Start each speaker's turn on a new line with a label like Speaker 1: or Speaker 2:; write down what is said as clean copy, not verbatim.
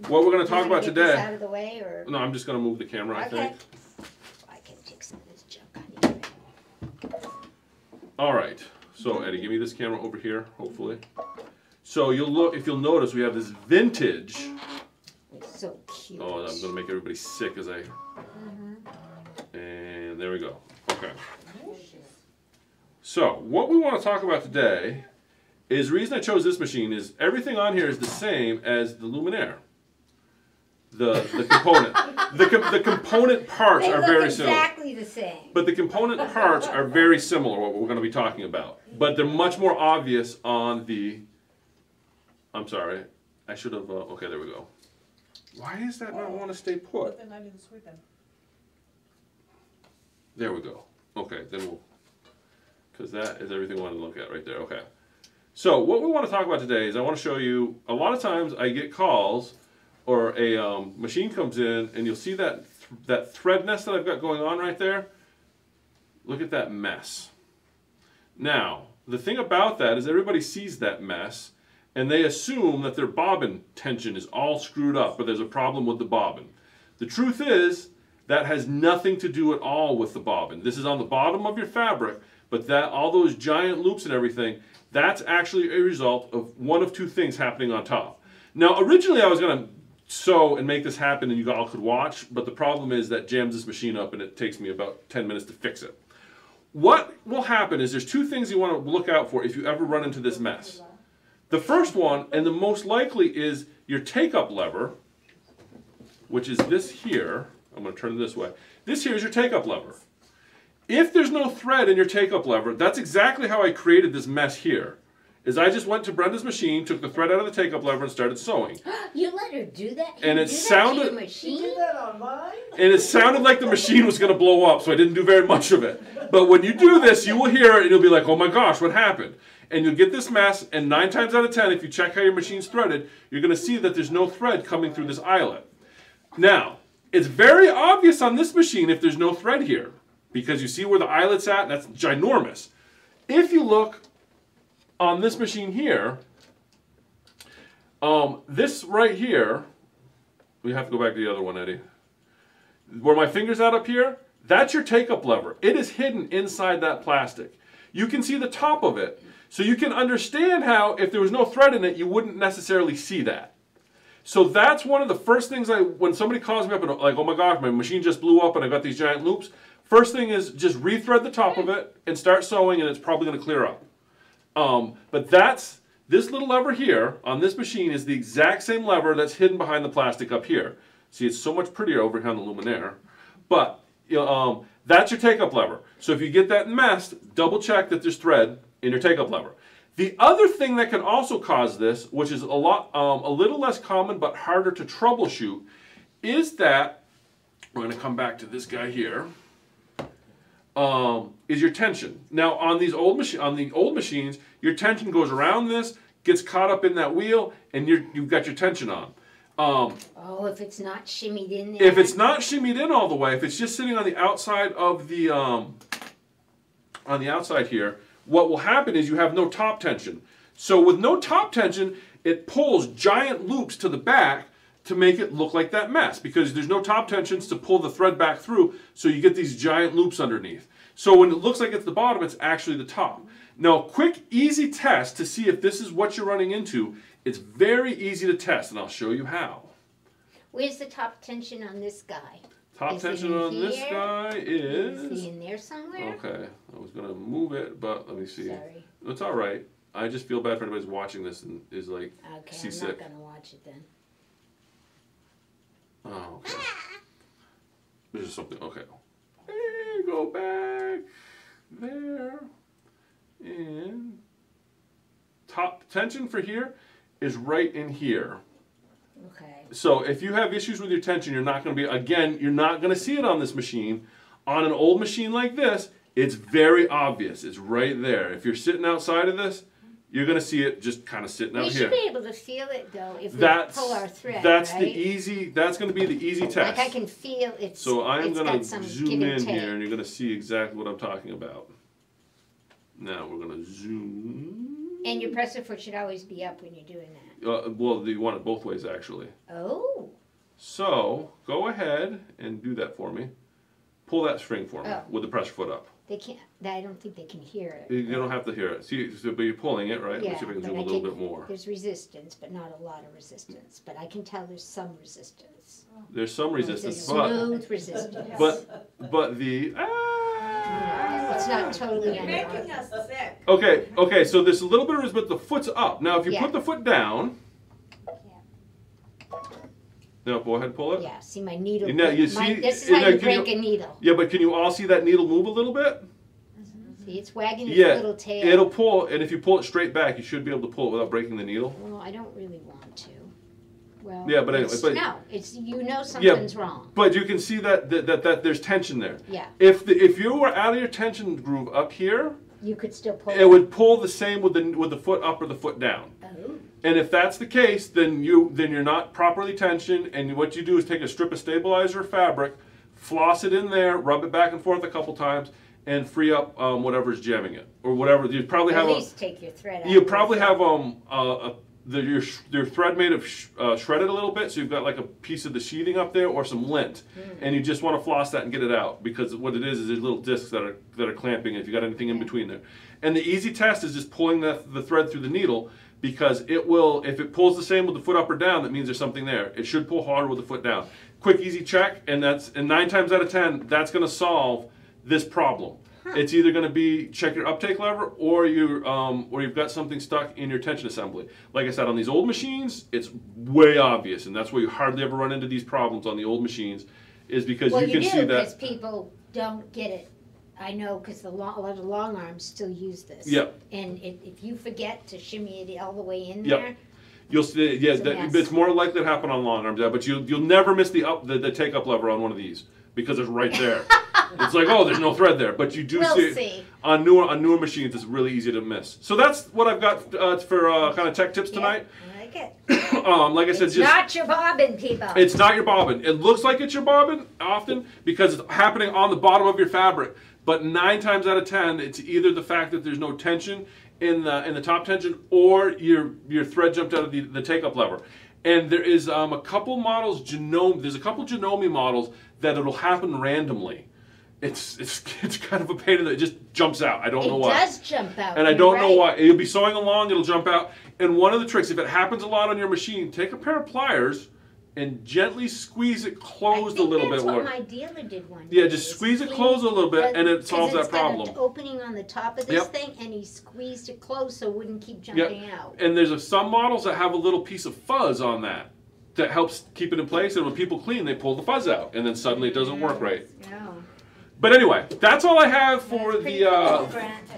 Speaker 1: what we're going to talk about
Speaker 2: get
Speaker 1: today.
Speaker 2: This out of the way, or?
Speaker 1: No, I'm just going to move the camera, I think.
Speaker 2: I can take some of this junk out of here.
Speaker 1: All right. So, Eddie, give me this camera over here, hopefully. So, you'll look, if you'll notice, we have this vintage.
Speaker 2: It's so cute.
Speaker 1: Oh, I'm going to make everybody sick as I... And there we go. Okay. So, what we want to talk about today is, the reason I chose this machine is everything on here is the same as the Luminaire. The component. The component parts are very similar.
Speaker 2: Exactly the same.
Speaker 1: But the component parts are very similar, what we're going to be talking about. But they're much more obvious on the... I'm sorry. I should have... okay, there we go. Why does that not want to stay put? There we go. Okay, then we'll... Because that is everything I want to look at right there. Okay. So what we want to talk about today is I want to show you, a lot of times I get calls or a machine comes in and you'll see that thread nest that I've got going on right there. Look at that mess. Now, the thing about that is everybody sees that mess and they assume that their bobbin tension is all screwed up, but there's a problem with the bobbin. The truth is that has nothing to do at all with the bobbin. This is on the bottom of your fabric, but that all those giant loops and everything, that's actually a result of one of two things happening on top. Now, originally I was going to sew and make this happen and you all could watch, but the problem is that jams this machine up and it takes me about 10 minutes to fix it. What will happen is there's two things you want to look out for if you ever run into this mess. The first one, and the most likely, is your take-up lever, which is this here. I'm going to turn it this way. This here is your take-up lever. If there's no thread in your take-up lever, that's exactly how I created this mess here. Is I just went to Brenda's machine, took the thread out of the take-up lever, and started sewing.
Speaker 2: You let her do that?
Speaker 1: And it sounded...
Speaker 2: You did
Speaker 3: that online?
Speaker 1: And it sounded like the machine was going to blow up, so I didn't do very much of it. But when you do this, you will hear it, and you'll be like, oh my gosh, what happened? And you'll get this mess, and 9 times out of 10, if you check how your machine's threaded, you're going to see that there's no thread coming through this eyelet. Now, it's very obvious on this machine if there's no thread here, because you see where the eyelet's at, and that's ginormous. If you look on this machine here, this right here, we have to go back to the other one, Eddie. Where my finger's at up here, that's your take-up lever. It is hidden inside that plastic. You can see the top of it, so you can understand how if there was no thread in it, you wouldn't necessarily see that. So that's one of the first things when somebody calls me up and like, oh my gosh, my machine just blew up and I got these giant loops. First thing is just rethread the top of it and start sewing and it's probably going to clear up. But this little lever here on this machine is the exact same lever that's hidden behind the plastic up here. See, it's so much prettier over here on the Luminaire. But that's your take-up lever. So if you get that messed, double check that there's thread in your take-up lever. The other thing that can also cause this, which is a little less common but harder to troubleshoot, is that, we're going to come back to this guy here, is your tension. Now on the old machines, your tension goes around this, gets caught up in that wheel, and you've got your tension on.
Speaker 2: Oh, if it's not shimmied in there?
Speaker 1: If it's not shimmied in all the way, if it's just sitting on the outside of the, on the outside here, what will happen is you have no top tension. So with no top tension, it pulls giant loops to the back to make it look like that mess because there's no top tensions to pull the thread back through, so you get these giant loops underneath. So when it looks like it's the bottom, it's actually the top. Now, quick, easy test to see if this is what you're running into. It's very easy to test, and I'll show you how.
Speaker 2: Where's the top tension on this guy?
Speaker 1: Top tension on this guy is...
Speaker 2: Is he in there somewhere?
Speaker 1: Okay, I was going to move it, but let me see.
Speaker 2: Sorry.
Speaker 1: It's all right. I just feel bad for anybody who's watching this and is like seasick.
Speaker 2: I'm not going to watch it then.
Speaker 1: Oh, okay. There's just something, okay. Hey, go back there. And top tension for here is right in here.
Speaker 2: Okay.
Speaker 1: So if you have issues with your tension, you're not going to be, again, you're not going to see it on this machine. On an old machine like this, it's very obvious. It's right there. If you're sitting outside of this, you're going to see it just kind of sitting out here.
Speaker 2: We should be able to feel it, though, if we pull our thread,
Speaker 1: that's
Speaker 2: right?
Speaker 1: That's going to be the easy test.
Speaker 2: Like I can feel it's
Speaker 1: So I'm going to zoom in
Speaker 2: take.
Speaker 1: here, and you're going to see exactly what I'm talking about. Now we're going to zoom.
Speaker 2: And your presser foot should always be up when you're doing that.
Speaker 1: Well, you want it both ways actually.
Speaker 2: Oh.
Speaker 1: So go ahead and do that for me. Pull that string for me
Speaker 2: Oh.
Speaker 1: with the pressure foot up.
Speaker 2: They can't, I don't think they can hear it.
Speaker 1: You don't have to hear it. See, so, but you're pulling it, right?
Speaker 2: Yeah,
Speaker 1: Let's see if I can
Speaker 2: but
Speaker 1: zoom a
Speaker 2: I
Speaker 1: little
Speaker 2: can-
Speaker 1: bit more.
Speaker 2: There's resistance, but not a lot of resistance. But I can tell there's some resistance.
Speaker 1: There's some
Speaker 2: It's a
Speaker 1: resistance, but
Speaker 2: smooth resistance.
Speaker 1: but the
Speaker 2: It's not totally
Speaker 3: You're making us sick.
Speaker 1: okay. So there's a little bit of resistance, but the foot's up. Now, if you
Speaker 2: Yeah.
Speaker 1: put the foot down, no, go ahead and pull it.
Speaker 2: Yeah, see my needle.
Speaker 1: You know, you
Speaker 2: my,
Speaker 1: see-
Speaker 2: this is
Speaker 1: you
Speaker 2: how
Speaker 1: know,
Speaker 2: you
Speaker 1: can you-
Speaker 2: break a needle.
Speaker 1: Yeah, but can you all see that needle move a little bit?
Speaker 2: See, it's wagging its
Speaker 1: Yeah,
Speaker 2: little tail.
Speaker 1: it'll pull, and if you pull it straight back, you should be able to pull it without breaking the needle.
Speaker 2: Well, I don't really want to. Well,
Speaker 1: Yeah, but anyway, but-
Speaker 2: no, it's something's wrong.
Speaker 1: But you can see that there's tension there.
Speaker 2: Yeah,
Speaker 1: If you were out of your tension groove up here,
Speaker 2: you could still pull
Speaker 1: it would pull the same with the foot up or the foot down.
Speaker 2: Oh,
Speaker 1: And if that's the case, then you're not properly tensioned, and what you do is take a strip of stabilizer fabric, floss it in there, rub it back and forth a couple times, and free up whatever's jamming it or whatever. You probably
Speaker 2: at
Speaker 1: have
Speaker 2: least take your thread out.
Speaker 1: you probably have your thread made of shredded a little bit, so you've got like a piece of the sheathing up there or some lint, and you just want to floss that and get it out, because what it is there's little discs that are clamping if you got anything in between there. And the easy test is just pulling the thread through the needle, because it will, if it pulls the same with the foot up or down, that means there's something there. It should pull harder with the foot down. Quick, easy check, and 9 times out of 10, that's going to solve this problem. It's either going to be check your uptake lever, or you've got something stuck in your tension assembly. Like I said, on these old machines, it's way obvious, and that's why you hardly ever run into these problems on the old machines, is because
Speaker 2: well,
Speaker 1: you can see
Speaker 2: because
Speaker 1: that.
Speaker 2: people don't get it. I know, because a lot of long arms still use this.
Speaker 1: Yep.
Speaker 2: And if you forget to shimmy it all the way in
Speaker 1: Yep.
Speaker 2: there,
Speaker 1: You'll see, yeah,
Speaker 2: It's a mess.
Speaker 1: it's more likely to happen on long arms, yeah, but you'll never miss the take up lever on one of these, because it's right there. It's like, oh, there's no thread there, but you do
Speaker 2: we'll
Speaker 1: see it.
Speaker 2: see.
Speaker 1: On newer machines, it's really easy to miss. So that's what I've got for kind of tech tips tonight.
Speaker 2: Yeah, I like it.
Speaker 1: Like I said,
Speaker 2: It's
Speaker 1: just
Speaker 2: not your bobbin, people.
Speaker 1: it's not your bobbin. It looks like it's your bobbin often because it's happening on the bottom of your fabric. But 9 times out of 10, it's either the fact that there's no tension in the top tension, or your thread jumped out of the take up lever. And there is a couple models, there's a couple Janome models that it'll happen randomly. It's kind of a pain in the, it just jumps out. I don't know why.
Speaker 2: It does jump out.
Speaker 1: And I
Speaker 2: you're
Speaker 1: don't know
Speaker 2: right.
Speaker 1: why. You'll be sewing along, it'll jump out. And one of the tricks, if it happens a lot on your machine, take a pair of pliers and gently squeeze it closed a little bit.
Speaker 2: That's what
Speaker 1: more.
Speaker 2: my dealer did one
Speaker 1: Yeah,
Speaker 2: day.
Speaker 1: just squeeze it closed a little bit, and it solves that problem.
Speaker 2: It's got an opening on the top of this
Speaker 1: Yep.
Speaker 2: thing, and he squeezed it closed so it wouldn't keep jumping out.
Speaker 1: And there's some models that have a little piece of fuzz on that helps keep it in place, and when people clean, they pull the fuzz out, and then suddenly it doesn't work right.
Speaker 2: Yeah.
Speaker 1: But anyway, that's all I have for
Speaker 2: That's pretty
Speaker 1: the
Speaker 2: cool, Brent.